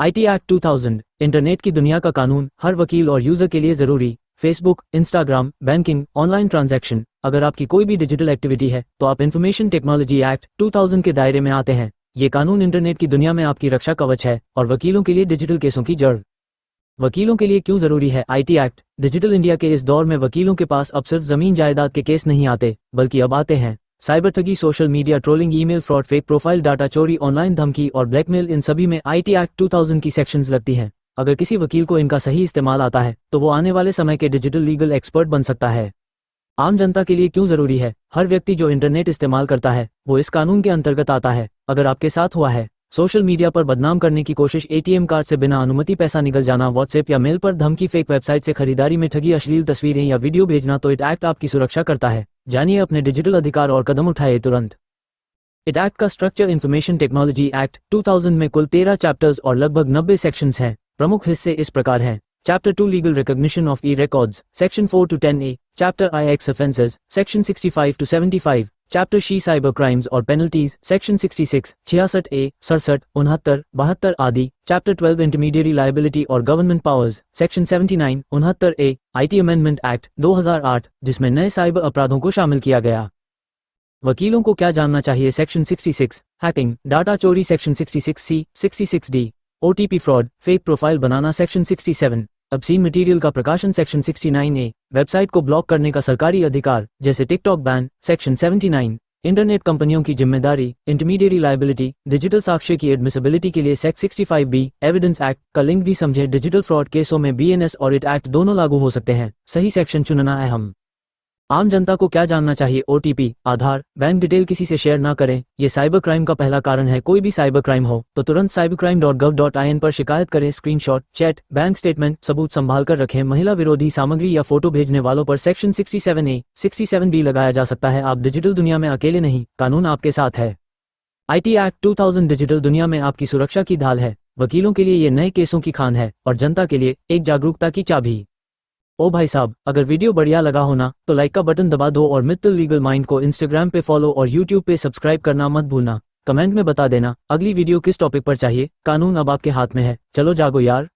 IT act 2000 internet की दुनिया का कानून, हर वकील और यूजर के लिए जरूरी। Facebook, Instagram, banking, online transaction, अगर आपकी कोई भी डिजिटल एक्टिविटी है तो आप इंफॉर्मेशन टेक्नोलॉजी एक्ट 2000 के दायरे में आते हैं। ये कानून इंटरनेट की दुनिया में आपकी रक्षा कवच है और वकीलों के लिए डिजिटल केसों की जड़। वकीलों के लिए क्यों जरूरी है आईटी एक्ट? डिजिटल इंडिया के इस दौर में वकीलों के पास अब सिर्फ जमीन जायदाद के केस नहीं आते, बल्कि अब आते हैं साइबर ठगी, social media trolling, email fraud, fake profile, data चोरी, ऑनलाइन धमकी और ब्लैकमेल। इन सभी में आईटी एक्ट 2000 की सेक्शंस लगती हैं। अगर किसी वकील को इनका सही इस्तेमाल आता है तो वो आने वाले समय के डिजिटल लीगल एक्सपर्ट बन सकता है। आम जनता के लिए क्यों जरूरी है? हर व्यक्ति जो इंटरनेट इस्तेमाल करता है वो इस कानून के अंतर्गत आता है। अगर आपके साथ हुआ है सोशल मीडिया पर बदनाम करने की कोशिश, एटीएम कार्ड से बिना अनुमति पैसा निकल जाना, व्हाट्सएप या मेल पर धमकी, फेक वेबसाइट से खरीदारी में ठगी, अश्लील तस्वीरें या वीडियो भेजना, तो इट एक्ट आपकी सुरक्षा करता है। जानिए अपने डिजिटल अधिकार और कदम उठाए तुरंत। इट एक्ट का स्ट्रक्चर: इंफॉर्मेशन टेक्नोलॉजी एक्ट 2000 में कुल 13 चैप्टर्स और लगभग 90 सेक्शंस हैं। प्रमुख हिस्से इस प्रकार हैं: chapter 2 legal recognition of E records, section 4 to 10A, chapter I x offences, section 65 to 75, chapter she cyber crimes और पेनल्टीज, सेक्शन 66, 66A, 67, 69, 72 आदि, चैप्टर 12 इंटरमीडिएरी लायबिलिटी और government powers, section 79, 69A, IT amendment act 2008, जिसमें नए cyber अपराधों को शामिल किया गया। वकीलों को क्या जानना चाहिए? सेक्शन 66, हैकिंग, डाटा चोरी, section 66C, 66D, OTP fraud, fake profile बनाना, सेक्शन 67, ऑब्सीन मटेरियल का प्रकाशन, सेक्शन 69A, वेबसाइट को ब्लॉक करने का सरकारी अधिकार जैसे टिकटॉक बैन, सेक्शन 79, इंटरनेट कंपनियों की जिम्मेदारी, इंटरमीडिएरी लायबिलिटी, डिजिटल साक्ष्य की एडमिसिबिलिटी के लिए सेक्शन 65B, एविडेंस एक्ट का लिंक भी समझें। डिजिटल फ्रॉड केसों में बीएनएस और इट एक्ट दोनों लागू हो सकते हैं। सही सेक्शन चुनना अहम। आम जनता को क्या जानना चाहिए? ओटीपी, आधार, बैंक डिटेल किसी से शेयर ना करें। ये साइबर क्राइम का पहला कारण है। कोई भी साइबर क्राइम हो तो तुरंत cybercrime.gov.in पर शिकायत करें। स्क्रीनशॉट, चैट, बैंक स्टेटमेंट सबूत संभाल कर रखें। महिला विरोधी सामग्री या फोटो भेजने वालों पर सेक्शन 67A, 67B लगाया जा सकता है। आप डिजिटल दुनिया में अकेले नहीं, कानून आपके साथ है। आईटी एक्ट 2000 डिजिटल दुनिया में आपकी सुरक्षा की ढाल है। वकीलों के लिए ये नए केसों की खान है और जनता के लिए एक जागरूकता की चाबी। ओ भाई साहब, अगर वीडियो बढ़िया लगा हो ना तो लाइक का बटन दबा दो और मित्तल लीगल माइंड को इंस्टाग्राम पे फॉलो और यूट्यूब पे सब्सक्राइब करना मत भूलना। कमेंट में बता देना अगली वीडियो किस टॉपिक पर चाहिए। कानून अब आपके हाथ में है, चलो जागो यार।